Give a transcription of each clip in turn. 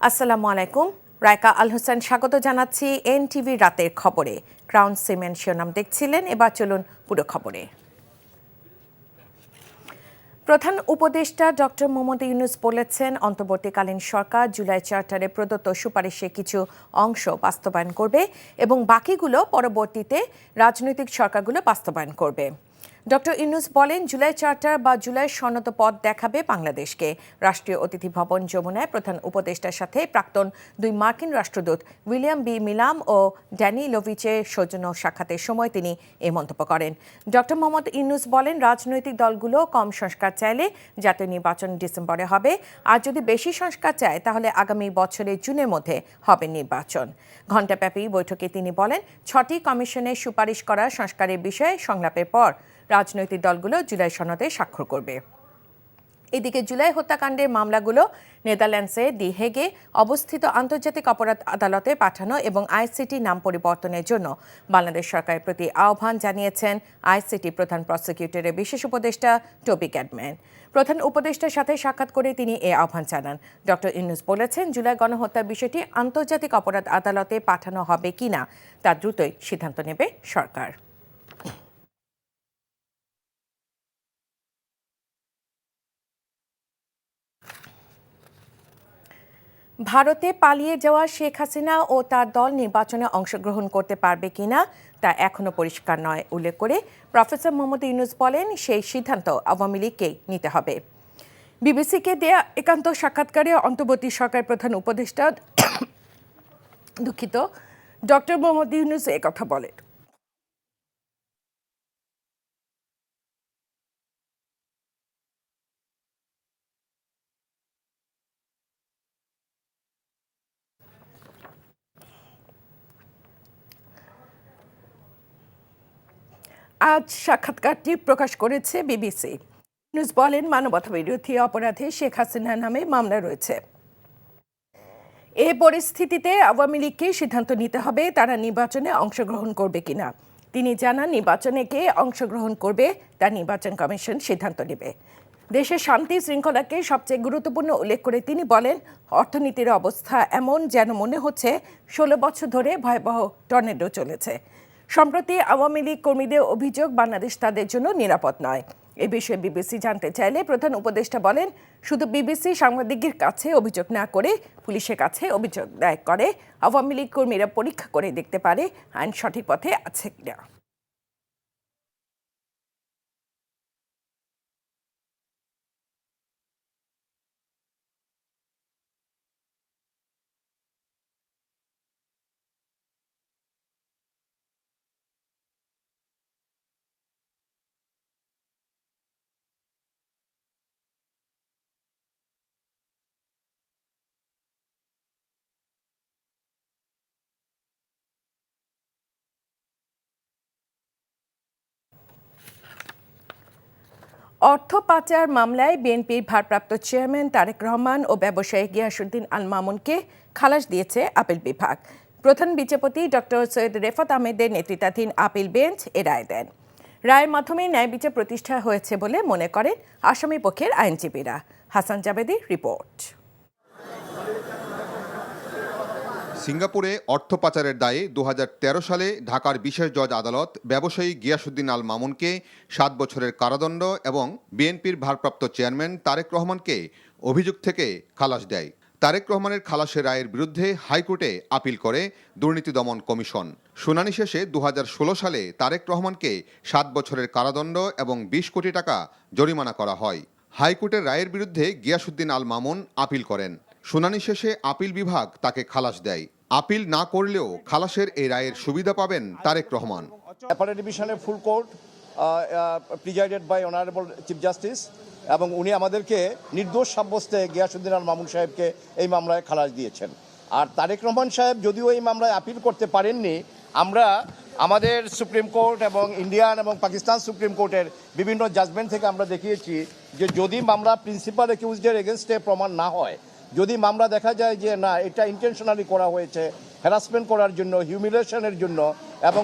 আসসালামু আলাইকুম। রায়কা আল হোসেন স্বাগত জানাচ্ছি এনটিভি রাতের খবরে। ক্রাউন সিমেন্ট শিরোনাম দেখছিলেন, এবার চলুন পুরো খবরে। প্রধান উপদেষ্টা ডক্টর মোহাম্মদ ইউনূস বলেছেন, অন্তর্বর্তীকালীন সরকার জুলাই চার্টারে প্রদত্ত সুপারিশে কিছু অংশ বাস্তবায়ন করবে এবং বাকিগুলো পরবর্তীতে রাজনৈতিক সরকারগুলো বাস্তবায়ন করবে। ডক্টর ইউনূস বলেন, জুলাই চার্টার বা জুলাই সনদ পথ দেখাবে বাংলাদেশকে। রাষ্ট্রীয় অতিথি ভবন যমুনায় প্রধান উপদেষ্টার সাথে প্রাক্তন 2 মার্কিন রাষ্ট্রদূত উইলিয়াম বি মিলাম ও ড্যানি লোভিচের সৌজন্য সাক্ষাতের সময় তিনি এই মন্তব্য করেন। ডক্টর মোহাম্মদ ইউনূস বলেন, রাজনৈতিক দলগুলো কম সংস্কার চাইলে জাতীয় নির্বাচন ডিসেম্বরে হবে, আর যদি বেশি সংস্কার চায় তাহলে আগামী বছরের জুনের মধ্যে হবে নির্বাচন। ঘণ্টাব্যাপী বৈঠকে তিনি বলেন, 6টি কমিশনের সুপারিশ করা সংস্কারের বিষয়ে সংলাপের পর রাজনৈতিক দলগুলো জুলাই সনদে স্বাক্ষর করবে। এদিকে জুলাই হত্যাকাণ্ডের মামলাগুলো নেদারল্যান্ডসে দি হেগে অবস্থিত আন্তর্জাতিক অপরাধ আদালতে পাঠানো এবং আইসিটি নাম পরিবর্তনের জন্য বাংলাদেশ সরকারের প্রতি আহ্বান জানিয়েছেন আইসিটি প্রধান প্রসিকিউটরের বিশেষ উপদেষ্টা টবি ক্যাডম্যান। প্রধান উপদেষ্টার সাথে সাক্ষাৎ করে তিনি এ আহ্বান জানান। ডক্টর ইউনূস বলেছেন, জুলাই গণহত্যার বিষয়টি আন্তর্জাতিক অপরাধ আদালতে পাঠানো হবে কিনা তা দ্রুতই সিদ্ধান্ত নেবে সরকার। ভারতে পালিয়ে যাওয়া শেখ হাসিনা ও তার দল নির্বাচনে অংশগ্রহণ করতে পারবে কিনা তা এখনো পরিষ্কার নয় উল্লেখ করে প্রফেসর মোহাম্মদ ইউনূস বলেন, সেই সিদ্ধান্ত আওয়ামী লীগকেই নিতে হবে। বিবিসিকে দেয়া একান্ত সাক্ষাৎকারে অন্তর্বর্তী সরকার প্রধান উপদেষ্টা ডক্টর মোহাম্মদ ইউনূস একথা বলেন। আজ সাক্ষাৎকারটি প্রকাশ করেছে বিবিসি। ইউনূস বলেন, মানবতাবিরোধী অপরাধে শেখ হাসিনার নামে মামলা রয়েছে। এ পরিস্থিতিতে আওয়ামী লীগকে সিদ্ধান্ত নিতে হবে তারা নির্বাচনে অংশগ্রহণ করবে কিনা। তিনি জানান, নির্বাচনে কে অংশগ্রহণ করবে তা নির্বাচন কমিশন সিদ্ধান্ত নেবে। দেশের শান্তি শৃঙ্খলাকে সবচেয়ে গুরুত্বপূর্ণ উল্লেখ করে তিনি বলেন, অর্থনীতির অবস্থা এমন যেন মনে হচ্ছে 16 বছর ধরে ভয়াবহ টর্নেডো চলেছে। সম্প্রতি আওয়ামী লীগ কর্মীদের অভিযোগ বাংলাদেশ তাদের জন্য নিরাপদ নয়। এ বিষয়ে বিবিসি জানতে চাইলে প্রধান উপদেষ্টা বলেন, শুধু বিবিসি সাংবাদিকের কাছে অভিযোগ না করে পুলিশের কাছে অভিযোগ দায়ের করে আওয়ামী লীগ কর্মীরা পরীক্ষা করে দেখতে পারে আইন সঠিক পথে আছে কিনা। অর্থ পাচার মামলায় বিএনপির ভারপ্রাপ্ত চেয়ারম্যান তারেক রহমান ও ব্যবসায়ী গিয়াসউদ্দিন আল মামুনকে খালাস দিয়েছে আপিল বিভাগ। প্রধান বিচারপতি ডক্টর সৈয়দ রেফাত আহমেদের নেতৃত্বাধীন আপিল বেঞ্চ এ রায় দেন। রায়ের মাধ্যমে ন্যায় বিচার প্রতিষ্ঠা হয়েছে বলে মনে করেন আসামি পক্ষের আইনজীবীরা। হাসান জাবেদীর রিপোর্ট। সিঙ্গাপুরে অর্থ পাচারের দায়ে 2013 সালে ঢাকার বিশেষ জজ আদালত ব্যবসায়ী গিয়াসউদ্দিন আল মামুনকে 7 বছরের কারাদণ্ড এবং বিএনপির ভারপ্রাপ্ত চেয়ারম্যান তারেক রহমানকে অভিযোগ থেকে খালাস দেয়। তারেক রহমানের খালাসের রায়ের বিরুদ্ধে হাইকোর্টে আপিল করে দুর্নীতি দমন কমিশন। শুনানি শেষে 2016 সালে তারেক রহমানকে 7 বছরের কারাদণ্ড এবং 20 কোটি টাকা জরিমানা করা হয়। হাইকোর্টের রায়ের বিরুদ্ধে গিয়াসউদ্দিন আল মামুন আপিল করেন। শুনানি শেষে আপিল বিভাগ তাকে খালাস দেয়। আপিল না করলেও খালাসের এই রায়ের সুবিধা পাবেন তারেক রহমান। অ্যাপেলেট ডিভিশনের full court presided by honourable chief justice, এবং উনি আমাদেরকে নির্দোষ সাব্যস্তে গিয়াসউদ্দিন আল মামুন সাহেবকে এই মামলায় খালাস দিয়েছেন। আর তারেক রহমান সাহেব যদিও এই মামলায় আপিল করতে পারেননি, আমরা আমাদের সুপ্রিম কোর্ট এবং ইন্ডিয়ান এবং পাকিস্তান সুপ্রিম কোর্টের বিভিন্ন জাজমেন্ট থেকে আমরা দেখিয়েছি যে যদি মামলা প্রিন্সিপাল অ্যাকিউজডের এগেনস্টে প্রমাণ না হয়, যদি মামলা দেখা যায় যে না এটা ইন্টেনশনালি করা হয়েছে হ্যারাসমেন্ট করার জন্য, হিউমিলিয়েশনের জন্য, এবং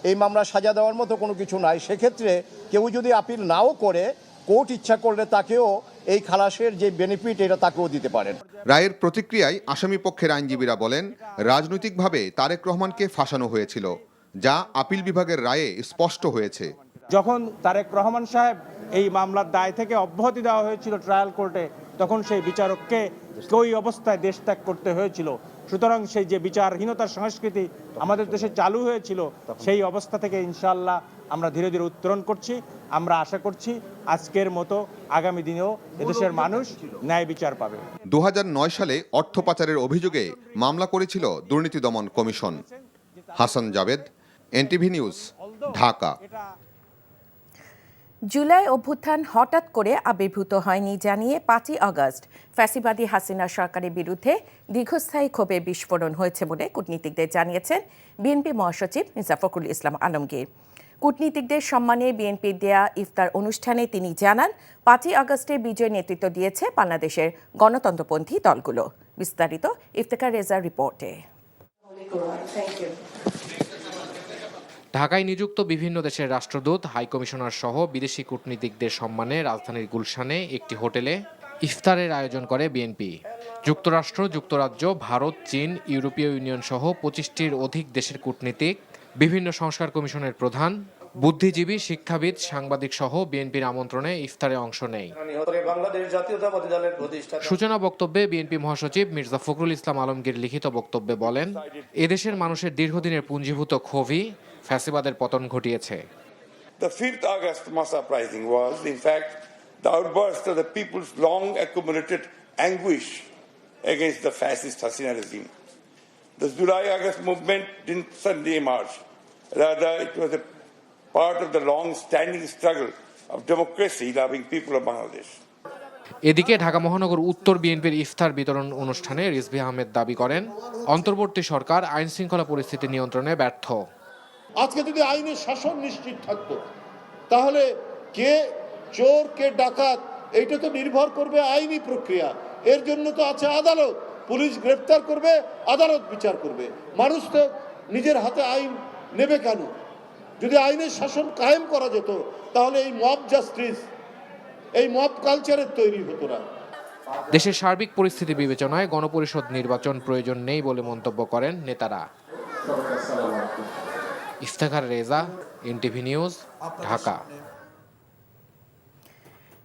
এই মামলা সাজা দেওয়ার মতো কোনো কিছু নাই, সেক্ষেত্রে কেউ যদি আপিল নাও করে কোর্ট ইচ্ছা করলে তাকেও এই খালাসের যে বেনিফিট এটা তাকেও দিতে পারেন। রায়ের প্রতিক্রিয়ায় আসামি পক্ষের আইনজীবীরা বলেন, রাজনৈতিকভাবে তারেক রহমানকে ফাঁসানো হয়েছিল, যা আপিল বিভাগের রায়ে স্পষ্ট হয়েছে। যখন তারেক রহমান সাহেব এই মামলার দায় থেকে অব্যাহতি দেওয়া হয়েছিল ট্রায়াল কোর্টে, তখন সেই বিচারককে ওই অবস্থায় দেশ ত্যাগ করতে হয়েছিল। সুতরাং সেই যে বিচারহীনতার সংস্কৃতি আমাদের দেশে চালু হয়েছিল, সেই অবস্থা থেকে ইনশাআল্লাহ আমরা ধীরে ধীরে উত্তরণ করছি। আমরা আশা করছি আজকের মতো আগামী দিনেও এদেশের মানুষ ন্যায় বিচার পাবে। 2009 সালে অর্থ পাচারের অভিযোগে মামলা করেছিল দুর্নীতি দমন commission. Hasan Jabed, NTV news, Dhaka. July অভ্যুত্থান হঠাৎ করে আবির্ভূত হয়নি জানিয়ে 5ই আগস্ট ফ্যাসিবাদী হাসিনা সরকারের বিরুদ্ধে দীর্ঘস্থায়ী ক্ষোভে বিস্ফোরণ হয়েছে বলে কূটনীতিকদের জানিয়েছেন বিএনপি মহাসচিব মির্জা ফখরুল ইসলাম আলমগীর। কূটনীতিকদের সম্মানে বিএনপির দেয়া ইফতার অনুষ্ঠানে তিনি জানান, 5ই আগস্টের বিজয় নেতৃত্ব দিয়েছে বাংলাদেশের গণতন্ত্রপন্থী দলগুলো। বিস্তারিত ইফতেখার রেজার রিপোর্টে। ঢাকায় নিযুক্ত বিভিন্ন দেশের রাষ্ট্রদূত, হাইকমিশনার সহ বিদেশি কূটনীতিকদের সম্মানে রাজধানীর গুলশানে একটি হোটেলে ইফতারের আয়োজন করে বিএনপি। যুক্তরাষ্ট্র, যুক্তরাজ্য, ভারত, চীন, ইউরোপীয় ইউনিয়ন সহ 25টির অধিক দেশের কূটনীতিক, বিভিন্ন সংস্কার কমিশনের প্রধান, বুদ্ধিজীবী, শিক্ষাবিদ, সাংবাদিক সহ বিএনপির আমন্ত্রণে ইফতারে অংশ নেয়। সূচনা বক্তব্যে বিএনপি মহাসচিব মির্জা ফখরুল ইসলাম আলমগীর লিখিত বক্তব্যে বলেন, এদেশের মানুষের দীর্ঘদিনের পুঞ্জীভূত ক্ষোভই ফ্যাসিবাদের পতন ঘটিয়েছে। The 5th August mass uprising was, in fact, the outburst of the people's long accumulated anguish against the fascist Hasina regime. The July-August movement didn't suddenly emerge. Rather, it was a part of the long-standing struggle of democracy-loving people of Bangladesh. এদিকে ঢাকা মহানগর উত্তর বিএনপির ইফতার বিতরণ অনুষ্ঠানে রিজভী আহমেদ দাবি করেন, অন্তর্বর্তী সরকার আইন শৃঙ্খলা পরিস্থিতি নিয়ন্ত্রণে ব্যর্থ। আজকে যদি আইনের শাসন নিশ্চিত থাকতো, তাহলে কে চোর কে ডাকাত এইটা তো নির্ভর করবে আইনি প্রক্রিয়া। এর জন্য তো আছে আদালত, পুলিশ গ্রেফতার করবে, আদালত বিচার করবে। মানুষ তো নিজের হাতে আইন নেবে কেন? যদি আইনের শাসন কায়েম করা যেত, তাহলে এই মব জাস্টিস, এই মব কালচারের তৈরি হতো না। দেশের সার্বিক পরিস্থিতি বিবেচনায় গণপরিষদ নির্বাচন প্রয়োজন নেই বলে মন্তব্য করেন নেতারা। Iftekhar Reza, NTV news, Dhaka.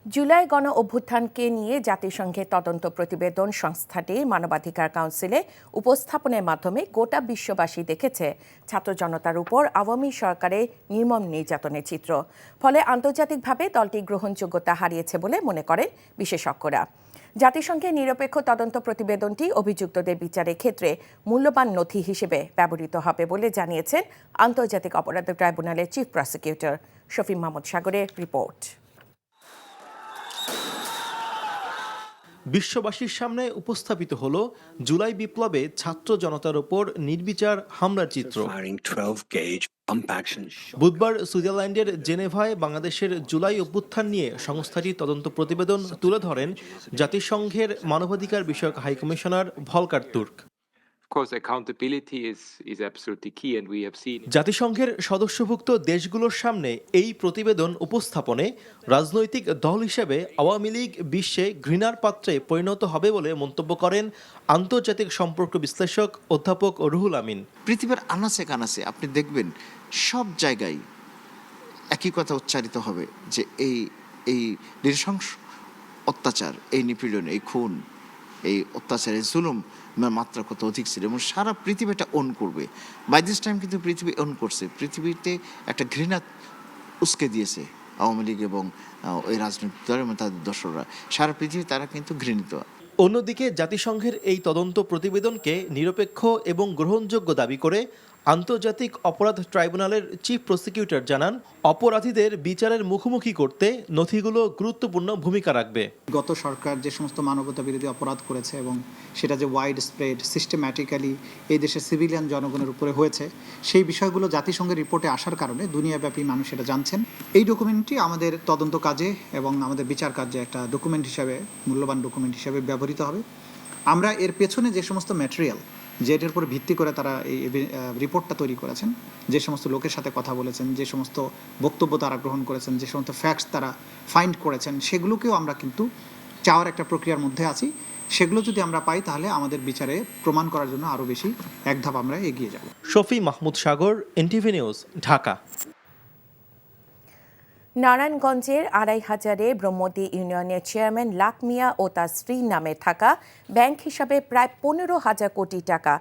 জুলাই গণ অভ্যুত্থানকে নিয়ে জাতিসংঘের তদন্ত প্রতিবেদন সংস্থাটির মানবাধিকার কাউন্সিলে উপস্থাপনের মাধ্যমে গোটা বিশ্ববাসী দেখেছে ছাত্র জনতার উপর আওয়ামী সরকারের নির্মম নির্যাতনের চিত্র। ফলে আন্তর্জাতিকভাবে দলটি গ্রহণযোগ্যতা হারিয়েছে বলে মনে করেন বিশেষজ্ঞরা। জাতিসংঘের নিরপেক্ষ তদন্ত প্রতিবেদনটি অভিযুক্তদের বিচারের ক্ষেত্রে মূল্যবান নথি হিসেবে ব্যবহৃত হবে বলে জানিয়েছেন আন্তর্জাতিক অপরাধ ট্রাইব্যুনালের চিফ প্রসিকিউটর শফি মাহমুদ সাগরের রিপোর্ট। বিশ্ববাসীর সামনে উপস্থাপিত হল জুলাই বিপ্লবে ছাত্র জনতার উপর নির্বিচার হামলার চিত্র। বুধবার সুইজারল্যান্ডের জেনেভায় বাংলাদেশের জুলাই অভ্যুত্থান নিয়ে সংস্থাটির তদন্ত প্রতিবেদন তুলে ধরেন জাতিসংঘের মানবাধিকার বিষয়ক হাইকমিশনার ভলকার তুর্ক। জাতিসংঘের সদস্যভুক্ত দেশগুলোর সামনে এই প্রতিবেদন উপস্থাপনে রাজনৈতিক দল হিসেবে আওয়ামী লীগ বিশ্বে ঘৃণার পাত্রে পরিণত হবে বলে মন্তব্য করেন আন্তর্জাতিক সম্পর্ক বিশ্লেষক অধ্যাপক রুহুল আমিন। পৃথিবীর আনাচে কানাচে আপনি দেখবেন সব জায়গায় একই কথা উচ্চারিত হবে যে এই নৃশংস অত্যাচার, এই নিপীড়ন, এই খুন, এই অত্যাচার, এই জুলুম মাত্রা কত অধিক ছিল এবং সারা পৃথিবীটা অন করবে। বাই দিস টাইম কিন্তু পৃথিবী অন করছে, পৃথিবীতে একটা ঘৃণা উস্কে দিয়েছে আওয়ামী লীগ এবং ওই রাজনৈতিক দল এবং তাদের দোসররা। সারা পৃথিবী তারা কিন্তু ঘৃণিত। অন্যদিকে জাতিসংঘের এই তদন্ত প্রতিবেদনকে নিরপেক্ষ এবং গ্রহণযোগ্য দাবি করে আন্তর্জাতিক অপরাধ ট্রাইব্যুনালের চিফ প্রসিকিউটর জানান, অপরাধীদের বিচারের মুখোমুখি করতে নথিগুলো গুরুত্বপূর্ণ ভূমিকা রাখবে। গত সরকার যে সমস্ত মানবতা বিরোধী অপরাধ করেছে এবং সেটা যে ওয়াইড স্প্রেড সিস্টেম্যাটিক্যালি এই দেশের সিভিলিয়ান জনগণের উপরে হয়েছে, সেই বিষয়গুলো জাতিসংঘের রিপোর্টে আসার কারণে দুনিয়াব্যাপী মানুষ এটা জানছেন। এই ডকুমেন্টটি আমাদের তদন্ত কাজে এবং আমাদের বিচার কাজে একটা ডকুমেন্ট হিসাবে, মূল্যবান ডকুমেন্ট হিসাবে ব্যবহৃত হবে। আমরা এর পেছনে যে সমস্ত ম্যাটেরিয়াল যেটার উপর ভিত্তি করে তারা এই রিপোর্টটা তৈরি করেছেন, যে সমস্ত লোকের সাথে কথা বলেছেন, যে সমস্ত বক্তব্য তারা গ্রহণ করেছেন, যে সমস্ত ফ্যাক্টস তারা ফাইন্ড করেছেন, সেগুলোকেও আমরা কিন্তু চাওয়ার একটা প্রক্রিয়ার মধ্যে আছি। সেগুলো যদি আমরা পাই তাহলে আমাদের বিচারে প্রমাণ করার জন্য আরও বেশি এক ধাপ আমরা এগিয়ে যাব। শফি মাহমুদ সাগর, এনটিভি নিউজ, ঢাকা। নারায়ণগঞ্জের ২৫০০ ব্রহ্মদী ইউনিয়নের চেয়ারম্যান লাক মিয়া ও তার স্ত্রীর নামে থাকা ব্যাংক হিসাবে প্রায় ১৫,০০০ কোটি টাকা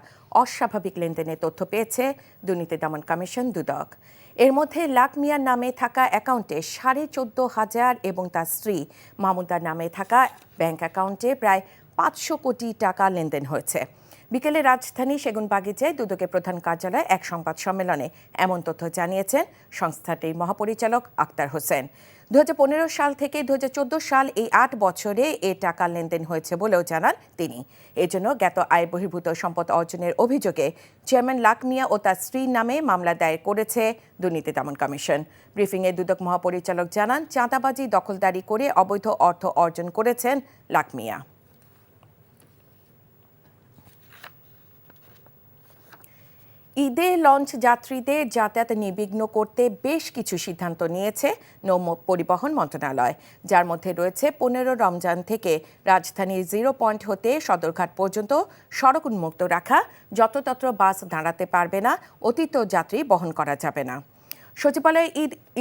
অস্বাভাবিক লেনদেনের তথ্য পেয়েছে দুর্নীতি দমন কমিশন দুদক। এর মধ্যে লাক মিয়ার নামে থাকা অ্যাকাউন্টে ১৪,৫০০ এবং তার স্ত্রী মামুদার নামে থাকা ব্যাংক অ্যাকাউন্টে প্রায় ৫০০ কোটি টাকা লেনদেন হয়েছে। বিকেলে রাজধানী সেগুনবাগিচায় দুদকের প্রধান কার্যালয়ে এক সংবাদ সম্মেলনে এমন তথ্য জানিয়েছেন সংস্থাটির মহাপরিচালক আক্তার হোসেন। ২০১৫ সাল থেকে ২০১৪ সাল এই ৮ বছরে এ টাকা লেনদেন হয়েছে বলেও জানান তিনি। এজন্য জ্ঞাত আয় বহির্ভূত সম্পদ অর্জনের অভিযোগে চেয়ারম্যান লাক মিয়া ও তার স্ত্রীর নামে মামলা দায়ের করেছে দুর্নীতি দমন কমিশন। ব্রিফিংয়ে দুদক মহাপরিচালক জানান, চাঁদাবাজি দখলদারি করে অবৈধ অর্থ অর্জন করেছেন লাক মিয়া। ঈদে লঞ্চ যাত্রীদের যাতায়াত নির্বিঘ্ন করতে বেশ কিছু সিদ্ধান্ত নিয়েছে নৌ পরিবহন মন্ত্রণালয়, যার মধ্যে রয়েছে ১৫ রমজান থেকে রাজধানীর 0 পয়েন্ট হতে সদরঘাট পর্যন্ত সড়ক উন্মুক্ত রাখা, যত্রতত্র বাস দাঁড়াতে পারবে না, অতিরিক্ত যাত্রী বহন করা যাবে না। সচিবালয়ে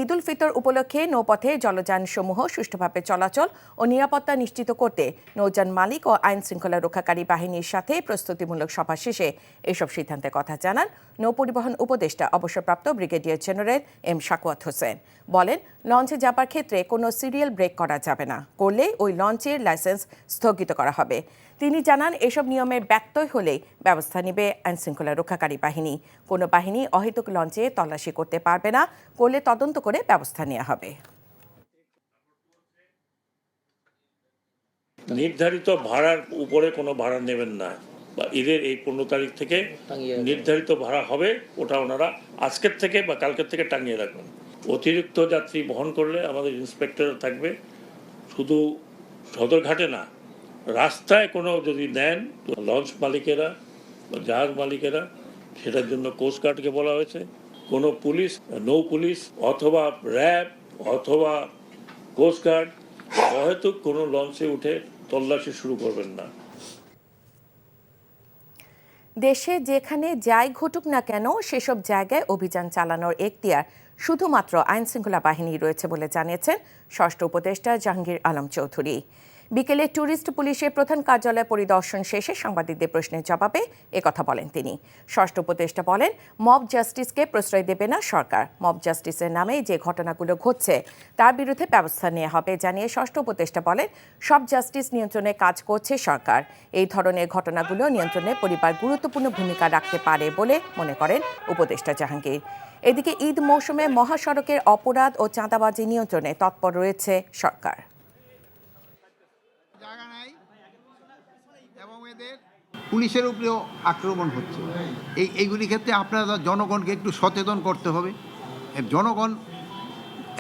ঈদ উল ফিতর উপলক্ষে নৌপথে জলযানসমূহ সুষ্ঠুভাবে চলাচল ও নিরাপত্তা নিশ্চিত করতে নৌযান মালিক ও আইন শৃঙ্খলা রক্ষাকারী বাহিনীর সাথে প্রস্তুতিমূলক সভা শেষে এসব সিদ্ধান্তের কথা জানান নৌপরিবহন উপদেষ্টা অবসরপ্রাপ্ত brigadier general M Shakhawat Hossain. বলেন, লঞ্চে যাবার ক্ষেত্রে কোনো সিরিয়াল ব্রেক করা যাবে না, করলে ওই লঞ্চের লাইসেন্স স্থগিত করা হবে। তিনি জানান, এসব নিয়মের ব্যত্যয় হলেই ব্যবস্থা নেবে আইনশৃঙ্খলা রক্ষাকারী বাহিনী। কোনো বাহিনী অহেতুক লঞ্চে তল্লাশি করতে পারবে না, করলে তদন্ত করে ব্যবস্থা নেওয়া হবে। নির্ধারিত ভাড়ার উপরে কোনো ভাড়া নেবেন না, বা ঈদের এই 15 তারিখ থেকে নির্ধারিত ভাড়া হবে, ওটা ওনারা আজকের থেকে বা কালকের থেকে টাঙিয়ে রাখবেন। অতিরিক্ত যাত্রী বহন করলে আমাদের ইন্সপেক্টর থাকবে, শুধু সদরঘাটে না, রাস্তায় কোনো যদি নেন লঞ্চ মালিকেরা বা জাহাজ মালিকেরা, সেটার জন্য কোস্টগার্ডকে বলা হয়েছে। কোনো পুলিশ, নৌ পুলিশ অথবা র্যাব অথবা কোস্টগার্ড অহেতুক কোনো লঞ্চে উঠে তল্লাশি শুরু করবেন না। দেশে যেখানে যাই ঘটুক না কেন সেসব জায়গায় অভিযান চালানোর এখতিয়ার শুধুমাত্র আইনশৃঙ্খলা বাহিনী রয়েছে বলে জানিয়েছেন ষষ্ঠ উপদেষ্টা জাহাঙ্গীর আলম চৌধুরী। বিকেলে ট্যুরিস্ট পুলিশের প্রধান কার্যালয় পরিদর্শন শেষে সাংবাদিকদের প্রশ্নের জবাবে একথা বলেন তিনি। ষষ্ঠ উপদেষ্টা বলেন, মব জাস্টিসকে প্রশ্রয় দেবে না সরকার। মব জাস্টিসের নামে যে ঘটনাগুলো ঘটছে তার বিরুদ্ধে ব্যবস্থা নেওয়া হবে জানিয়ে ষষ্ঠ উপদেষ্টা বলেন, সব জাস্টিস নিয়ন্ত্রণে কাজ করছে সরকার। এই ধরনের ঘটনাগুলো নিয়ন্ত্রণে পরিবার গুরুত্বপূর্ণ ভূমিকা রাখতে পারে বলে মনে করেন উপদেষ্টা জাহাঙ্গীর। এদিকে ঈদ মৌসুমে মহাসড়কের অপরাধ ও চাঁদাবাজি নিয়ন্ত্রণে তৎপর রয়েছে সরকার। পুলিশের উপরেও আক্রমণ হচ্ছে, এইগুলি ক্ষেত্রে আপনারা জনগণকে একটু সচেতন করতে হবে। জনগণ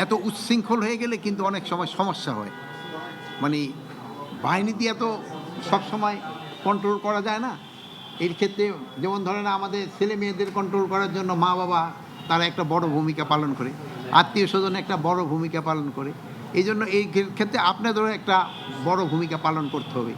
এত উচ্ছৃঙ্খল হয়ে গেলে কিন্তু অনেক সময় সমস্যা হয়। মানে বাহিনী দিয়ে তো সবসময় কন্ট্রোল করা যায় না। এর ক্ষেত্রে যেমন ধরেন আমাদের ছেলে মেয়েদের কন্ট্রোল করার জন্য মা বাবা তারা একটা বড় ভূমিকা পালন করে, আত্মীয় স্বজন একটা বড় ভূমিকা পালন করে। এই জন্য এই ক্ষেত্রে আপনাদেরও একটা বড় ভূমিকা পালন করতে হবে।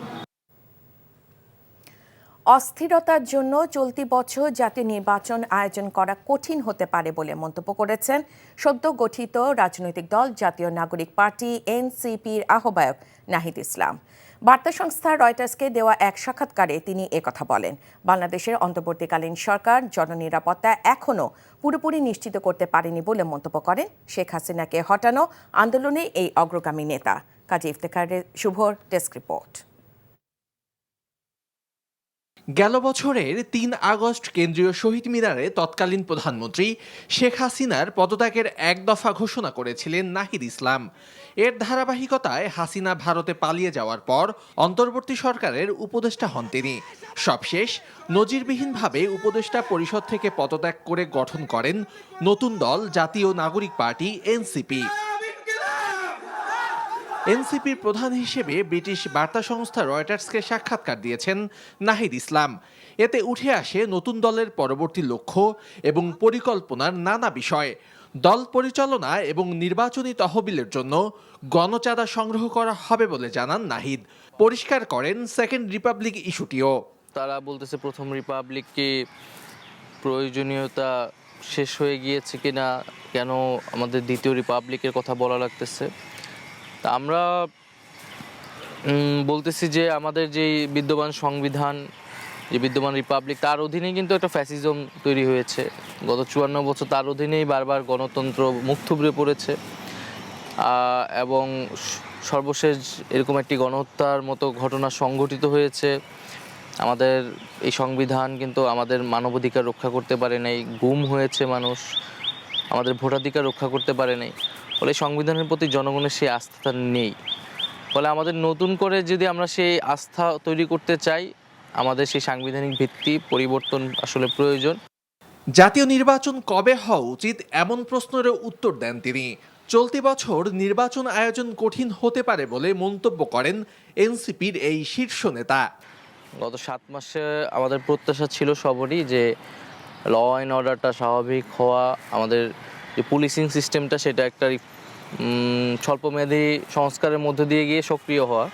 অস্থিরতার জন্য চলতি বছর জাতীয় নির্বাচন আয়োজন করা কঠিন হতে পারে বলে মন্তব্য করেছেন সদ্য গঠিত রাজনৈতিক দল জাতীয় নাগরিক পার্টি এনসিপির আহ্বায়ক নাহিদ ইসলাম। বার্তা সংস্থা রয়টার্সকে দেওয়া এক সাক্ষাৎকারে তিনি একথা বলেন। বাংলাদেশের অন্তর্বর্তীকালীন সরকার জননিরাপত্তা এখনও পুরোপুরি নিশ্চিত করতে পারেনি বলে মন্তব্য করেন শেখ হাসিনাকে হটানো আন্দোলনে এই অগ্রগামী নেতা। কাজী ইফতেখারের শুভর ডেস্ক রিপোর্ট। গেল বছরের ৩ আগস্ট কেন্দ্রীয় শহীদ মিনারে তৎকালীন প্রধানমন্ত্রী শেখ হাসিনার পদত্যাগের এক দফা ঘোষণা করেছিলেন নাহিদ ইসলাম। এর ধারাবাহিকতায় হাসিনা ভারতে পালিয়ে যাওয়ার পর অন্তর্বর্তী সরকারের উপদেষ্টা হন তিনি। সবশেষ নজিরবিহীনভাবে উপদেষ্টা পরিষদ থেকে পদত্যাগ করে গঠন করেন নতুন দল জাতীয় নাগরিক পার্টি এনসিপি। এনসিপির প্রধান হিসেবে ব্রিটিশ বার্তা সংস্থা রয়টার্সকে সাক্ষাৎকার দিয়েছেন নাহিদ ইসলাম। এতে উঠে আসে নতুন দলের পরবর্তী লক্ষ্য এবং পরিকল্পনার নানা বিষয়। দল পরিচালনা এবং নির্বাচনী তহবিলের জন্য গণচাঁদা সংগ্রহ করা হবে বলে জানান নাহিদ। পরিষ্কার করেন সেকেন্ড রিপাবলিক ইস্যুটিও। তারা বলতেছে প্রথম রিপাবলিককে প্রয়োজনীয়তা শেষ হয়ে গিয়েছে কিনা, কেন আমাদের দ্বিতীয় রিপাবলিকের কথা বলা লাগতেছে। তা আমরা বলতেছি যে আমাদের যে বিদ্যমান সংবিধান, যে বিদ্যমান রিপাবলিক, তার অধীনেই কিন্তু একটা ফ্যাসিজম তৈরি হয়েছে। গত 54 বছর তার অধীনেই বারবার গণতন্ত্র মুখ থুবড়ে পড়েছে এবং সর্বশেষ এরকম একটি গণহত্যার মতো ঘটনা সংঘটিত হয়েছে। আমাদের এই সংবিধান কিন্তু আমাদের মানবাধিকার রক্ষা করতে পারে নাই, গুম হয়েছে মানুষ, আমাদের ভোটাধিকার রক্ষা করতে পারে নাই। ফলে সংবিধানের প্রতি জনগণের সেই আস্থা নেই। ফলে আমাদের নতুন করে যদি আমরা সেই আস্থা তৈরি করতে চাই, আমাদের সেই সাংবিধানিক ভিত্তি পরিবর্তন আসলে প্রয়োজন। জাতীয় নির্বাচন কবে হওয়া উচিত এমন প্রশ্নেরও উত্তর দেন তিনি। চলতি বছর নির্বাচন আয়োজন কঠিন হতে পারে বলে মন্তব্য করেন এনসিপির এই শীর্ষ নেতা। গত 7 মাসে আমাদের প্রত্যাশা ছিল সবারই যে ল অ্যান্ড অর্ডারটা স্বাভাবিক হওয়া, আমাদের যে পুলিশিং সিস্টেমটা সেটা একটা স্বল্পমেয়াদী সংস্কারের মধ্য দিয়ে গিয়ে সক্রিয় হওয়া।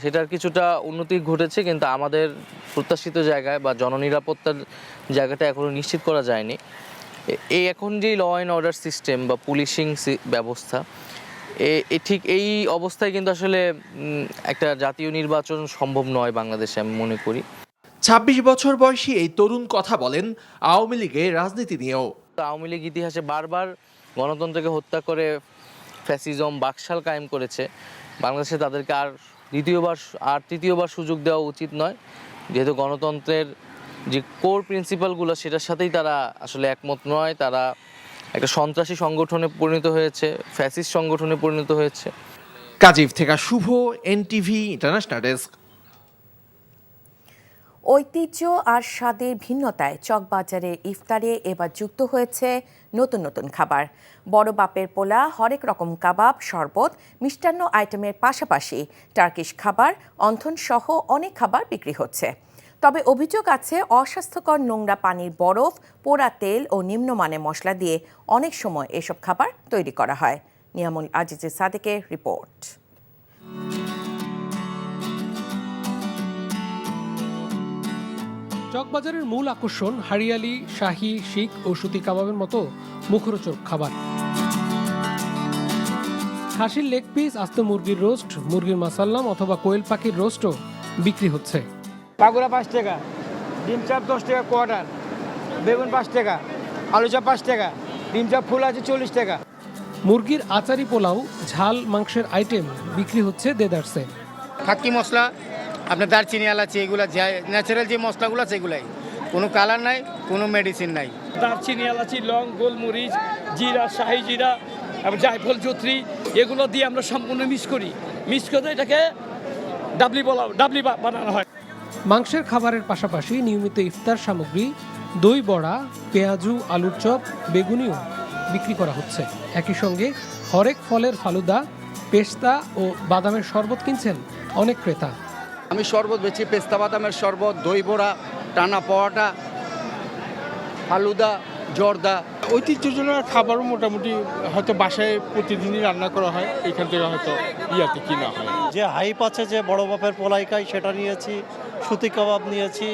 সেটার কিছুটা উন্নতি ঘটেছে, কিন্তু আমাদের প্রত্যাশিত জায়গায় বা জননিরাপত্তার জায়গাটা এখনও নিশ্চিত করা যায়নি। এই এখন যে ল অ্যান্ড অর্ডার সিস্টেম বা পুলিশিং ব্যবস্থা, ঠিক এই অবস্থায় কিন্তু আসলে একটা জাতীয় নির্বাচন সম্ভব নয় বাংলাদেশে, আমি মনে করি। 26 বছর বয়সী এই তরুণ কথা বলেন আওয়ামী লীগের রাজনীতি নিয়েও। আওয়ামী লীগ ইতিহাসে বারবার গণতন্ত্রকে হত্যা করে ফ্যাসিজম বাকশাল কায়েম করেছে। বাংলাদেশে তাদেরকে আর তৃতীয়বার সুযোগ দেওয়া উচিত নয়, যেহেতু গণতন্ত্রের যে কোর প্রিন্সিপালগুলো সেটার সাথেই তারা আসলে একমত নয়। তারা একটা সন্ত্রাসী সংগঠনে পরিণত হয়েছে, ফ্যাসিস্ট সংগঠনে পরিণত হয়েছে। কাজীব থেকে শুভ, এনটিভি ইন্টারন্যাশনাল ডেস্ক। ঐতিহ্য আর স্বাদের ভিন্নতায় চকবাজারে ইফতারে এবার যুক্ত হয়েছে নতুন নতুন খাবার। বড় বাপের পোলা, হরেক রকম কাবাব, শরবত, মিষ্টান্ন আইটেমের পাশাপাশি টার্কিশ খাবার, অন্থন সহ অনেক খাবার বিক্রি হচ্ছে। তবে অভিযোগ আছে অস্বাস্থ্যকর নোংরা পানির বরফ, পোড়া তেল ও নিম্নমানের মশলা দিয়ে অনেক সময় এসব খাবার তৈরি করা হয়। নিয়ামুল আজিজ সাদেকের রিপোর্ট। চকবাজারের মূল আকর্ষণ হারিয়ালি, শাহী, শিক ও সুতি কাবাবের মতো মুখরোচক খাবার। খাসির লেগ পিস, আস্ত মুরগির রোস্ট, মুরগির মাসাল্লাম অথবা কোয়েল পাখির রোস্টও বিক্রি হচ্ছে। পাগুড়া 5 টাকা, ডিম চাপ 10 টাকা কোয়ার্টার, বেগুন 5 টাকা, আলু চাপ 5 টাকা, ডিম চাপ ফুল আছে 40 টাকা। মুরগির আচারি পোলাও, ঝাল মাংসের আইটেম বিক্রি হচ্ছে দেদারসে। ফাঁকি মশলা, আপনার দারচিনি, এলাচি, এগুলো ন্যাচারাল যে মশলাগুলো আছে এগুলাই, কোনো কালার নাই, কোনো মেডিসিন নাই। দারচিনি, এলাচি, লং, গোলমরিচ, জিরা, শাহি জিরা এবং জায়ফল, জত্রি, এগুলো দিয়ে আমরা সম্পূর্ণ মিক্স করে এটাকে ডাবলি বানানো হয়। মাংসের খাবারের পাশাপাশি নিয়মিত ইফতার সামগ্রী, দই বড়া, পেঁয়াজু, আলুর চপ, বেগুনিও বিক্রি করা হচ্ছে। একই সঙ্গে হরেক ফলের ফালুদা, পেস্তা ও বাদামের শরবত কিনছেন অনেক ক্রেতা। আমি শরবত বেচি, পেস্তা বাদামের শরবত, দই বড়া, টানা পরোটা, ফালুদা, জর্দা। ঐতিহ্যজনক খাবারও মোটামুটি হয়তো বাসায় প্রতিদিনই রান্না করা হয়, এখান থেকে হয়তো ইয়াতে কিনা হয়। যে হাইপ আছে যে বড় বাপের পোলাই খাই সেটা নিয়েছি, সুতি কাবাব নিয়েছি,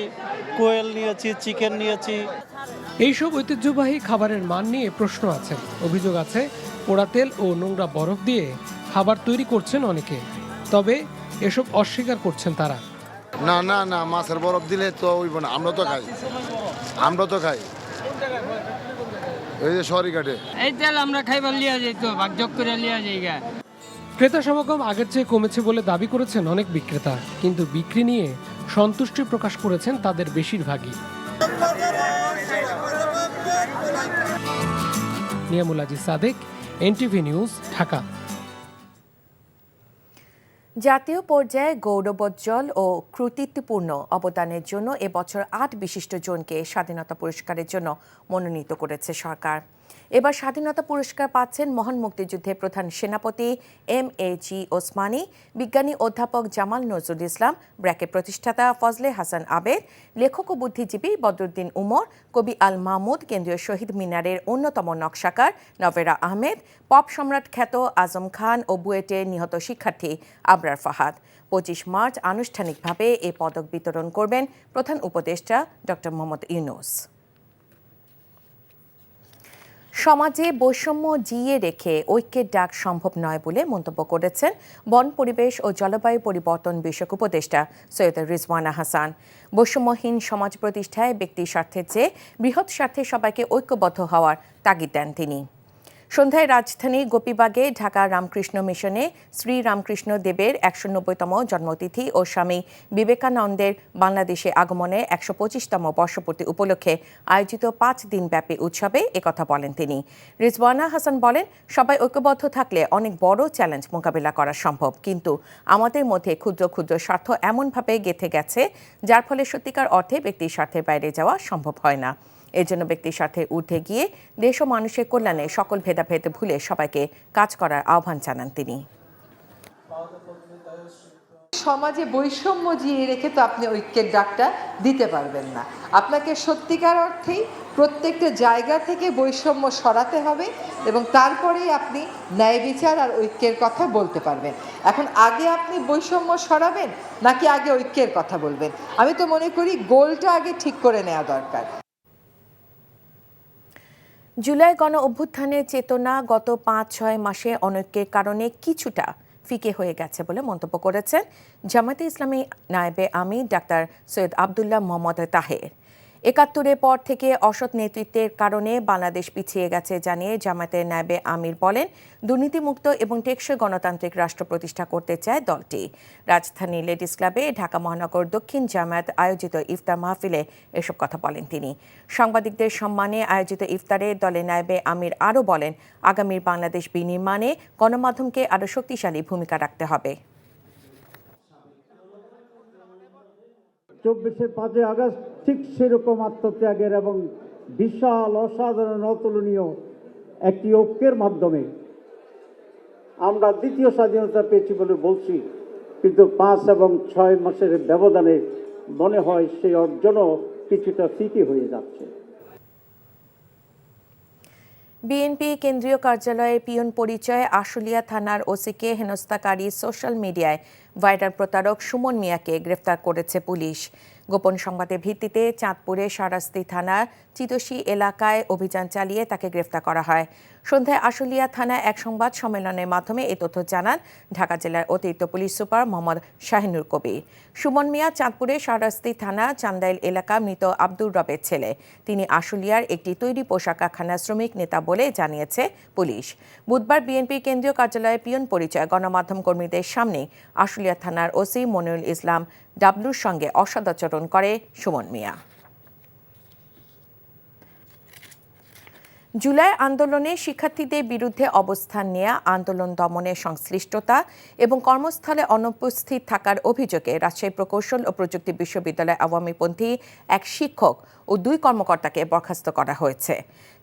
কোয়েল নিয়েছি, চিকেন নিয়েছি। এইসব ঐতিহ্যবাহী খাবারের মান নিয়ে প্রশ্ন আছে। অভিযোগ আছে পোড়া তেল ও নোংরা বরফ দিয়ে খাবার তৈরি করছেন অনেকে। তবে এসব অস্বীকার করছেন তারা। না না না, মাছের বরফ দিলে তো হইব না। আমরা তো খাই এই যে সরি কাটে এই তেল আমরা খাইবার লিয়া যাই, তো ভাগযোগ করে লিয়া যাই। ক্রেতা সমাগম আগের চেয়ে কমেছে বলে দাবি করেছেন অনেক বিক্রেতা, কিন্তু বিক্রি নিয়ে সন্তুষ্টি প্রকাশ করেছেন তাদের বেশিরভাগই। Niamul Aziz Sadek, NTV news, Dhaka. জাতীয় পর্যায়ে গৌরবোজ্জ্বল ও কৃতিত্বপূর্ণ অবদানের জন্য এবছর 8 বিশিষ্ট জনকে স্বাধীনতা পুরস্কারের জন্য মনোনীত করেছে সরকার। এবার স্বাধীনতা পুরস্কার পাচ্ছেন মহান মুক্তিযুদ্ধের প্রধান সেনাপতি MAG ওসমানী, বিজ্ঞানী অধ্যাপক জামাল নজরুল ইসলাম, ব্র্যাকের প্রতিষ্ঠাতা ফজলে হাসান আবেদ, লেখক ও বুদ্ধিজীবী বদরুদ্দিন উমর, কবি আল মাহমুদ, কেন্দ্রীয় শহীদ মিনারের অন্যতম নকশাকার নভেরা আহমেদ, পপ সম্রাট খ্যাত আজম খান ও বুয়েটে নিহত শিক্ষার্থী আবরার ফাহাদ। 25 মার্চ আনুষ্ঠানিকভাবে এ পদক বিতরণ করবেন প্রধান উপদেষ্টা ডক্টর মোহাম্মদ ইউনূস। সমাজে বৈষম্য জিইয়ে রেখে ঐক্যের ডাক সম্ভব নয় বলে মন্তব্য করেছেন বন, পরিবেশ ও জলবায়ু পরিবর্তন বিষয়ক উপদেষ্টা সৈয়দ রিজওয়ানা হাসান। বৈষম্যহীন সমাজ প্রতিষ্ঠায় ব্যক্তি স্বার্থের চেয়ে বৃহৎ স্বার্থে সবাইকে ঐক্যবদ্ধ হওয়ার তাগিদ দেন তিনি। সন্ধ্যায় রাজধানীর গোপীবাগে ঢাকা রামকৃষ্ণ মিশনে শ্রী রামকৃষ্ণ দেবের 190তম জন্মতিথি ও স্বামী বিবেকানন্দের বাংলাদেশে আগমনে 125তম বর্ষপূর্তি উপলক্ষে আয়োজিত 5 দিনব্যাপী উৎসবে একথা বলেন তিনি। রিজওয়ানা হাসান বলেন, সবাই ঐক্যবদ্ধ থাকলে অনেক বড় চ্যালেঞ্জ মোকাবিলা করা সম্ভব, কিন্তু আমাদের মধ্যে ক্ষুদ্র ক্ষুদ্র স্বার্থ এমনভাবে গেঁথে গেছে যার ফলে সত্যিকার অর্থে ব্যক্তির স্বার্থের বাইরে যাওয়া সম্ভব হয় না। এর জন্য ব্যক্তির স্বার্থের ঊর্ধ্বে গিয়ে দেশ ও মানুষের কল্যাণে সকল ভেদাভেদ ভুলে সবাইকে কাজ করার আহ্বান জানান তিনি। সমাজে বৈষম্য জিয়ে রেখে তো আপনি ঐক্যের ডাকটা দিতে পারবেন না। আপনাকে সত্যিকার অর্থেই প্রত্যেকটা জায়গা থেকে বৈষম্য সরাতে হবে এবং তারপরেই আপনি ন্যায় বিচার আর ঐক্যের কথা বলতে পারবেন। এখন আগে আপনি বৈষম্য সরাবেন নাকি আগে ঐক্যের কথা বলবেন? আমি তো মনে করি গোলটা আগে ঠিক করে নেওয়া দরকার। জুলাই গণ অভ্যুত্থানের চেতনা গত 5-6 মাসে অনৈক্যের কারণে কিছুটা ফিকে হয়ে গেছে বলে মন্তব্য করেছেন জামায়াতে ইসলামী নায়েবে আমির ডাক্তার সৈয়দ আবদুল্লাহ মোহাম্মদ তাহের। ৭১-এর পর থেকে অসৎ নেতৃত্বের কারণে বাংলাদেশ পিছিয়ে গেছে জানিয়ে জামায়াতের নায়েবে আমির বলেন, দুর্নীতিমুক্ত এবং টেকসই গণতান্ত্রিক রাষ্ট্র প্রতিষ্ঠা করতে চায় দলটি। রাজধানী লেডিস ক্লাবে ঢাকা মহানগর দক্ষিণ জামায়াত আয়োজিত ইফতার মাহফিলে এসব কথা বলেন তিনি। সাংবাদিকদের সম্মানে আয়োজিত ইফতারে দলের নায়েবে আমির আরও বলেন, আগামীর বাংলাদেশ বিনির্মাণে গণমাধ্যমকে আরও শক্তিশালী ভূমিকা রাখতে হবে। 5 আগস্ট ঠিক সেরকম আত্মত্যাগের এবং বিশাল অসাধারণ অতুলনীয় একটি ঐক্যের মাধ্যমে আমরা দ্বিতীয় স্বাধীনতা পেয়েছি বলে বলছি, কিন্তু 5 এবং 6 মাসের ব্যবধানে মনে হয় সেই অর্জনও কিছুটা ফিকে হয়ে যাচ্ছে। বিএনপি কেন্দ্রীয় কার্যালয়ে পিয়ন পরিচয়ে আশুলিয়া থানার ওসিকে হেনস্থাকারী সোশ্যাল মিডিয়ায় ভাইরাল প্রতারক সুমন মিয়াকে গ্রেফতার করেছে পুলিশ। গোপন সংবাদের ভিত্তিতে চাঁদপুরে শারাস্তি থানার চিতোষী এলাকায় অভিযান চালিয়ে তাকে গ্রেফতার করা হয়। সন্ধ্যায় আশুলিয়া থানায় এক সংবাদ সম্মেলনের মাধ্যমে এ তথ্য জানান ঢাকা জেলার অতিরিক্ত পুলিশ সুপার মোহাম্মদ শাহিনুর কবির। সুমন মিয়া চাঁদপুরে শারাস্তি থানা চান্দাইল এলাকা মৃত আব্দুর রবের ছেলে। তিনি আশুলিয়ার একটি তৈরি পোশাক কারখানার শ্রমিক নেতা বলে জানিয়েছে পুলিশ। বুধবার বিএনপি কেন্দ্রীয় কার্যালয়ে পিয়ন পরিচয় গণমাধ্যম কর্মীদের সামনে আশুলিয়া থানার ওসি মনিরুল ইসলাম ডাবলুর সঙ্গে অসদাচরণ করে সুমন মিয়া। জুলাই আন্দোলনে শিক্ষার্থীদের বিরুদ্ধে অবস্থান নেয়া, আন্দোলন দমনে সংশ্লিষ্টতা এবং কর্মস্থলে অনুপস্থিত থাকার অভিযোগে রাজশাহী প্রকৌশল ও প্রযুক্তি বিশ্ববিদ্যালয় আওয়ামীপন্থী এক শিক্ষক ও 2 কর্মকর্তাকে বরখাস্ত করা হয়েছে।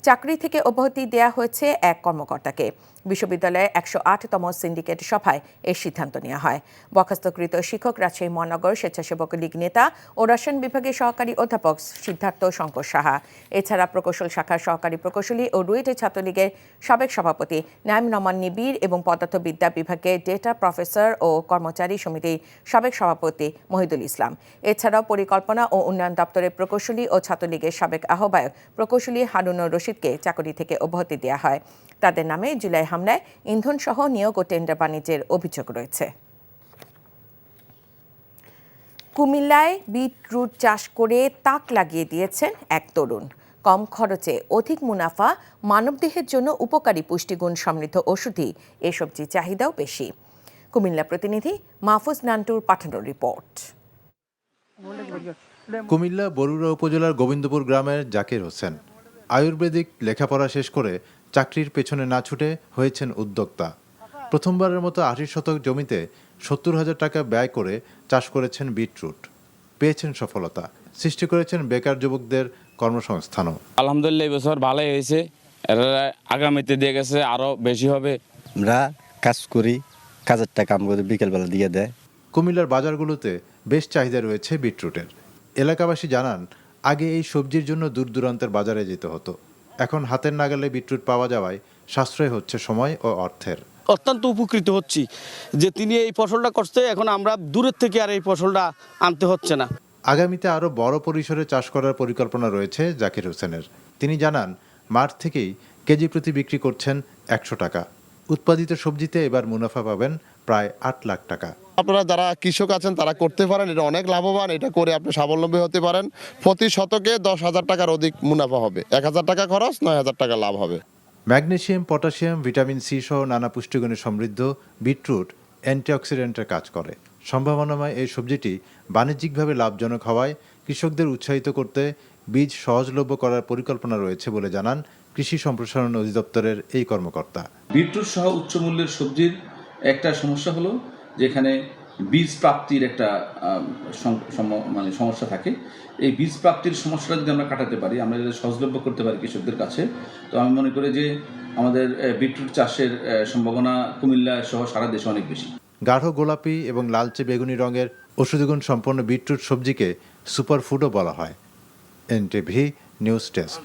চাকরি থেকে অব্যাহতি দেয়া হয়েছে এক কর্মকর্তাকে। বিশ্ববিদ্যালয়ের 108তম সিন্ডিকেট সভায় এই সিদ্ধান্ত নেওয়া হয়। বরখাস্তকৃত শিক্ষক রাজশাহী মহানগর স্বেচ্ছাসেবক লীগ নেতা ও রসায়ন বিভাগের সহকারী অধ্যাপক সিদ্ধার্থ শঙ্কর সাহা। এছাড়া প্রকৌশল শাখার সহকারী প্রকৌশলী ও রুয়েটের ছাত্রলীগের সাবেক সভাপতি নাইম নমান নিবিড় এবং পদার্থবিদ্যা বিভাগের ডেটা প্রফেসর ও কর্মচারী সমিতির সাবেক সভাপতি মহিদুল ইসলাম। এছাড়াও পরিকল্পনা ও উন্নয়ন দপ্তরের প্রকৌশলী ও ছাত্রলীগের সাবেক আহ্বায়ক প্রকৌশলী হারুনুর রশিদকে চাকরি থেকে অব্যাহতি দেওয়া হয়। তাদের নামে জুলাই হামলায় ইন্ধনসহ নিয়োগ ও টেন্ডার বাণিজ্যের অভিযোগ রয়েছে। কুমিল্লায় বিটরুট চাষ করে তাক লাগিয়ে দিয়েছেন এক তরুণ। কম খরচে অধিক মুনাফা, মানবদেহের জন্য উপকারী পুষ্টিগুণ সমৃদ্ধ ওষুধই এ সবজির চাহিদাও বেশি। কুমিল্লা প্রতিনিধি মাহফুজ নান্টুর পাঠানো রিপোর্ট। কুমিল্লা বরুড়া উপজেলার গোবিন্দপুর গ্রামের জাকির হোসেন আয়ুর্বেদিক লেখাপড়া শেষ করে চাকরির পেছনে না ছুটে হয়েছেন উদ্যোক্তা। প্রথমবারের মতো 80 শতক জমিতে 70,000 টাকা ব্যয় করে চাষ করেছেন বিটরুট। পেয়েছেন সফলতা, সৃষ্টি করেছেন বেকার যুবকদের কর্মসংস্থানও। আলহামদুলিল্লাহ এবছর ভালোই হয়েছে, এরা আগামীতে দিয়ে গেছে আরও বেশি হবে। আমরা কাজ করি, কাজের টাকা আমাদের বিকেলবেলা দিয়ে দেয়। কুমিল্লার বাজারগুলোতে বেশ চাহিদা রয়েছে বিটরুটের। এলাকাবাসী জানান, আগে এই সবজির জন্য দূর দূরান্তের বাজারে যেতে হতো। এখন হাতের নাগালে বিটরুট পাওয়া যাওয়ায় সাশ্রয় হচ্ছে সময় ও অর্থের। অত্যন্ত উপকৃত হচ্ছি যে তিনি এই ফসলটা করছে, এখন আমরা দূরের থেকে আর এই ফসলটা আনতে হচ্ছে না। আগামীতে আরও বড় পরিসরে চাষ করার পরিকল্পনা রয়েছে জাকির হোসেনের। তিনি জানান, মাঠ থেকেই কেজি প্রতি বিক্রি করছেন 100 টাকা। উৎপাদিত সবজিতে এবার মুনাফা পাবেন প্রায় 8 লাখ টাকা। আপনারা যারা কৃষক আছেন তারা করতে পারেন, এটা অনেক লাভবান। এটা করে আপনি স্বাবলম্বী হতে পারেন। প্রতি শতকে 10,000 টাকার অধিক মুনাফা হবে। 1,000 টাকা খরচ, 9,000 টাকা লাভ হবে। ম্যাগনেসিয়াম, পটাশিয়াম, ভিটামিন সি সহ নানা পুষ্টিগুণে সমৃদ্ধ বিটরুট অ্যান্টিঅক্সিডেন্টের কাজ করে। সম্ভাবনাময় এই সবজিটি বাণিজ্যিকভাবে লাভজনক হওয়ায় কৃষকদের উৎসাহিত করতে বীজ সহজলভ্য করার পরিকল্পনা রয়েছে বলে জানান কৃষি সম্প্রসারণ অধিদপ্তরের এই কর্মকর্তা। বিটরুট সহ উচ্চ মূল্যের সবজির একটা সমস্যা হলো যেখানে বীজ প্রাপ্তির একটা সমস্যা থাকে। এই বীজ প্রাপ্তির সমস্যাটা যদি আমরা কাটাতে পারি, আমরা যদি সহজলভ্য করতে পারি কৃষকদের কাছে, তো আমি মনে করি যে আমাদের বিটরুট চাষের সম্ভাবনা কুমিল্লা সহ সারা দেশে অনেক বেশি। গাঢ় গোলাপি এবং লালচে বেগুনি রঙের ঔষধিগুণ সম্পন্ন বিটরুট সবজিকে সুপারফুডও বলা হয়। NTV news desk.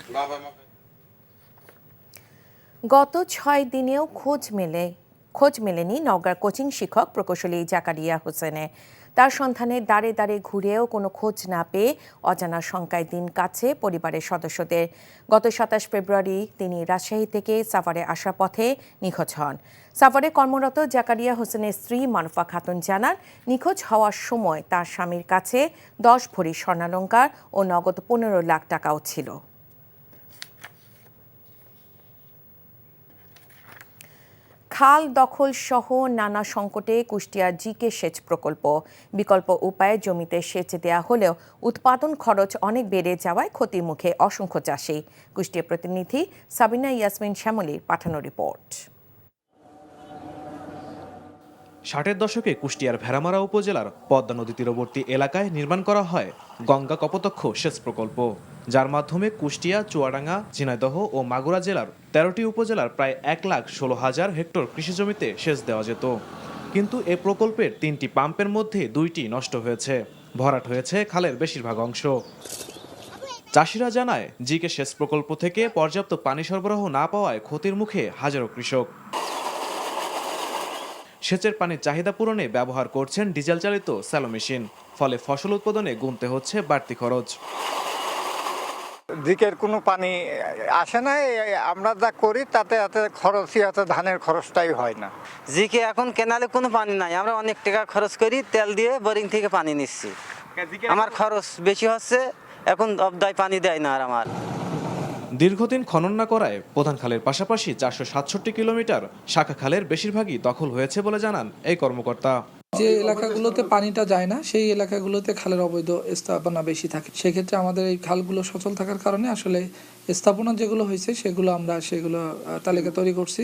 গত 6 দিনেও খোঁজ মেলেনি নওগাঁর কোচিং শিক্ষক প্রকৌশলী জাকারিয়া হোসেনের। তার সন্ধানে দাঁড়ে দাঁড়ে ঘুরেও কোনো খোঁজ না পেয়ে অজানা শঙ্কায় দিন কাটছে পরিবারের সদস্যদের। গত 27 ফেব্রুয়ারি তিনি রাজশাহী থেকে সাভারে আসার পথে নিখোঁজ হন। সাভারে কর্মরত জাকারিয়া হোসেনের স্ত্রী মারুফা খাতুন জানান, নিখোঁজ হওয়ার সময় তার স্বামীর কাছে 10 ভরি স্বর্ণালংকার ও নগদ 15 লাখ টাকাও ছিল। খাল দখল সহ নানা সংকটে কুষ্টিয়ার জিকে সেচ প্রকল্প। বিকল্প উপায়ে জমিতে সেচ দেয়া হলেও উৎপাদন খরচ অনেক বেড়ে যাওয়ায় ক্ষতির মুখে অসংখ্য চাষি। কুষ্টিয়া প্রতিনিধি সাবিনা ইয়াসমিন শ্যামলীর পাঠানো রিপোর্ট। 60-এর দশকে কুষ্টিয়ার ভেড়ামারা উপজেলার পদ্মা নদী তীরবর্তী এলাকায় নির্মাণ করা হয় গঙ্গা কপোতাক্ষ সেচ প্রকল্প, যার মাধ্যমে কুষ্টিয়া, চুয়াডাঙ্গা, ঝিনাইদহ ও মাগুরা জেলার 13টি উপজেলার প্রায় 1,16,000 হেক্টর কৃষি জমিতে সেচ দেওয়া যেত। কিন্তু এ প্রকল্পের 3টি পাম্পের মধ্যে 2টি নষ্ট হয়েছে, ভরাট হয়েছে খালের বেশিরভাগ অংশ। চাষিরা জানায়, জিকে সেচ প্রকল্প থেকে পর্যাপ্ত পানি সরবরাহ না পাওয়ায় ক্ষতির মুখে হাজারো কৃষক। সেচের পানির চাহিদা পূরণে ব্যবহার করছেন ডিজেল চালিত স্যালো মেশিন, ফলে ফসল উৎপাদনে গুনতে হচ্ছে বাড়তি খরচ। দিকের কোনো পানি আসে না, আমরা যা করি তাতে খরচই আছে, ধানের খরচটাই হয় না। জিকে এখন কেনালে কোনো পানি নাই, আমরা অনেক টাকা খরচ করি, তেল দিয়ে বোরিং থেকে পানি নিচ্ছি। আমার খরচ বেশি হচ্ছে, এখন অবদায় পানি দেয় না আর আমার। দীর্ঘদিন খনন না করায় প্রধান খালের পাশাপাশি 467 কিলোমিটার শাখা খালের বেশিরভাগই দখল হয়েছে বলে জানান এই কর্মকর্তা। যে এলাকাগুলোতে পানিটা যায় না সেই এলাকাগুলোতে খালের অবৈধ স্থাপনা বেশি থাকে। সেক্ষেত্রে আমাদের এই খালগুলো সচল থাকার কারণে আসলে স্থাপনা যেগুলো হয়েছে সেগুলো তালিকা তৈরি করছি।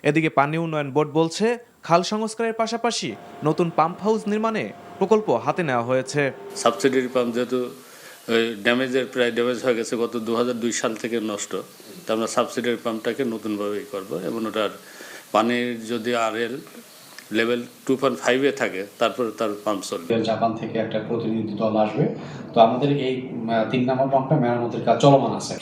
এদিকে পানি উন্নয়ন বোর্ড বলছে, খাল সংস্কারের পাশাপাশি নতুন পাম্প হাউস নির্মাণে প্রকল্প হাতে নেওয়া হয়েছে। সাবসিডিয়ারি পাম্প যেহেতু প্রায় ড্যামেজ হয়ে গেছে, গত 2002 সাল থেকে নষ্ট, তা আমরা সাবসিডিয়ারি পাম্পটাকে নতুনভাবেই করব এবং ওটার পানির যদি RL লেভেল 2.5-এ থাকে তারপরে তার পাম্প চলবে। জাপান থেকে একটা প্রতিনিধি দল আসবে, তো আমাদের এই 3 নম্বর পাম্পটা মেরামতের কাজ চলমান আছে।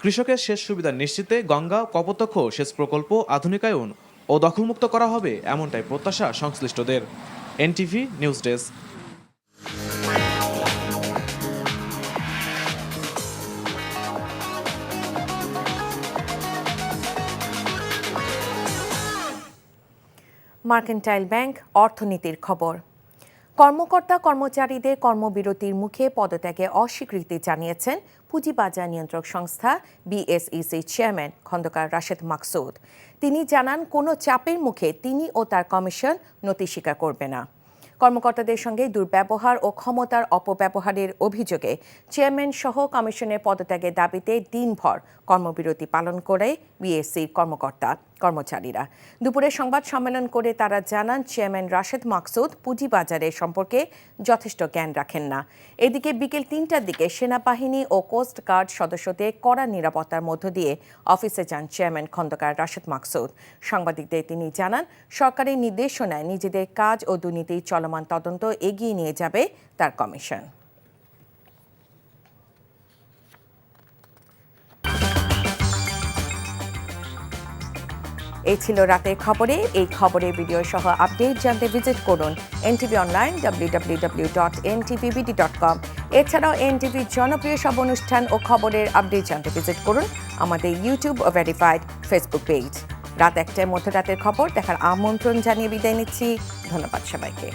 কৃষকের সেচ সুবিধা নিশ্চিতে গঙ্গা কপোতাক্ষ সেচ প্রকল্প আধুনিকায়ন ও দখলমুক্ত করা হবে, এমনটাই প্রত্যাশা সংশ্লিষ্টদের। NTV news desk. Mercantile bank অর্থনীতির খবর। কর্মকর্তা কর্মচারীদের কর্মবিরতির মুখে পদত্যাগে অস্বীকৃতি জানিয়েছেন পুঁজিবাজার নিয়ন্ত্রক সংস্থা BSEC চেয়ারম্যান খন্দকার রাশেদ মাকসুদ। তিনি জানান, কোনো চাপের মুখে তিনি ও তার কমিশন নতি স্বীকার করবে না। কর্মকর্তাদের সঙ্গে দুর্ব্যবহার ও ক্ষমতার অপব্যবহারের অভিযোগে চেয়ারম্যান সহ কমিশনের পদত্যাগের দাবিতে দিনভর কর্মবিরতি পালন করে বিএসসির কর্মচারীরা। দুপুরে সংবাদ সম্মেলন করে তারা জানান, চেয়ারম্যান রাশেদ মাকসুদ পুঁজিবাজারের সম্পর্কে যথেষ্ট জ্ঞান রাখেন না। এদিকে বিকেল ৩টার দিকে সেনাবাহিনী ও কোস্ট গার্ড সদস্যদের কড়া নিরাপত্তার মধ্য দিয়ে অফিসে যান চেয়ারম্যান খন্দকার রাশেদ মাকসুদ। সাংবাদিকদের তিনি জানান, সরকারের নির্দেশনায় নিজেদের কাজ ও দুর্নীতির চলমান তদন্ত এগিয়ে নিয়ে যাবে তার কমিশন। এই ছিল রাতের খবরে। এই খবরের ভিডিও সহ আপডেট জানতে ভিজিট করুন NTV অনলাইন www.ntvbd.com। এছাড়াও NTV জনপ্রিয় সব অনুষ্ঠান ও খবরের আপডেট জানতে ভিজিট করুন আমাদের ইউটিউব ও ভেরিফাইড ফেসবুক পেজ। রাত ১টায় মধ্যরাতের খবর দেখার আমন্ত্রণ জানিয়ে বিদায় নিচ্ছি। ধন্যবাদ সবাইকে।